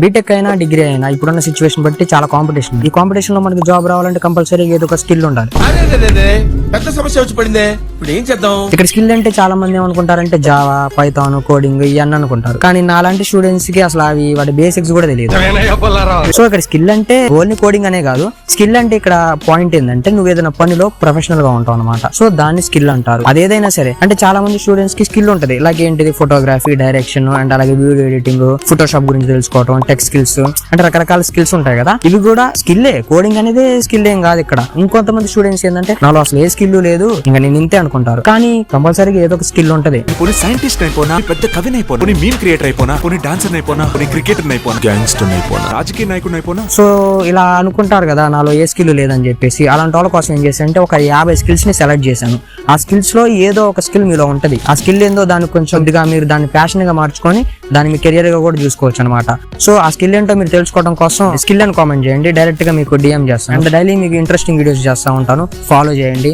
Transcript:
BTech అయినా degree అయినా ఇప్పుడున్న సిచ్యువేషన్ బట్టి చాలా కాంపిటీషన్. ఈ కాంపిటీషన్ లో మనకి జాబ్ రావాలంటే కంపల్సరీ ఏదో ఒక స్కిల్ ఉండాలి. పెద్ద సమస్య వచ్చి పడిందే, ఇప్పుడు ఏం చేద్దాం? ఇక్కడ స్కిల్ అంటే చాలా మంది ఏమనుకుంటారంటే జావా, పైథాన్, కోడింగ్ ఇవన్నీ అనుకుంటారు. కానీ నాలాంటి స్టూడెంట్స్ కి అసలు అవి వాటి బేసిక్స్ కూడా తెలియదు. సో ఇక్కడ స్కిల్ అంటే ఓన్లీ కోడింగ్ అనే కాదు. స్కిల్ అంటే ఇక్కడ పాయింట్ ఏంటంటే నువ్వు ఏదైనా పనిలో ప్రొఫెషనల్ గా ఉంటావు అనమాట. సో దాన్ని స్కిల్ అంటారు. అదేదైనా సరే అంటే చాలా మంది స్టూడెంట్స్ కి స్కిల్ ఉంటది. లైక్ ఏంటిది, ఫోటోగ్రఫీ, డైరెక్షన్ అండ్ అలాగే వీడియో ఎడిటింగ్, ఫోటోషాప్ గురించి తెలుసుకోవడం, టెక్ స్కిల్స్ అంటే రకరకాల స్కిల్స్ ఉంటాయి కదా. ఇవి కూడా స్కిల్లే. కోడింగ్ అనేది స్కిల్ ఏం కాదు ఇక్కడ. ఇంకొంతమంది స్టూడెంట్స్ ఏంటంటే నాలో అసలు ఏ స్కిల్ లేదు, ఇంకా నేను ఇంతే అనుకుంటారు. కానీ కంపల్సరీగా ఏదో ఒక స్కిల్ ఉంటది. కొన్ని సైంటిస్ట్ అయిపోనా, పెద్ద కవిని అయిపోనా, కొన్ని మీమ్ క్రియేటర్ అయిపోనా, కొన్ని డాన్సర్ అయిపోనా, కొన్ని క్రికెటర్ అయిపోనా, గ్యాంగ్స్టర్ అయిపోనా, రాజకీయ నాయకుడు అయిపోనా. సో ఇలా అనుకుంటారు కదా నాలో ఏ స్కిల్ లేదని చెప్పేసి. అలాంటి వాళ్ళ కోసం ఏం చేశాను అంటే ఒక 50 స్కిల్స్ ని సెలెక్ట్ చేశాను. ఆ స్కిల్స్ లో ఏదో ఒక స్కిల్ మీలో ఉంటది. ఆ స్కిల్ ఏందో దాన్ని కొంచెం మీరు దాన్ని ప్యాషన్ గా మార్చుకొని దాన్ని మీ కెరియర్ గా కూడా చూసుకోవచ్చు అనమాట. సో ఆ స్కిల్ ఏంటో మీరు తెలుసుకోవడం కోసం స్కిల్ అని కామెంట్ చేయండి. డైరెక్ట్ గా మీకు డిఎం చేస్తాను. అండ్ డైలీ మీకు ఇంట్రెస్టింగ్ వీడియోస్ చేస్తా ఉంటాను. ఫాలో చేయండి.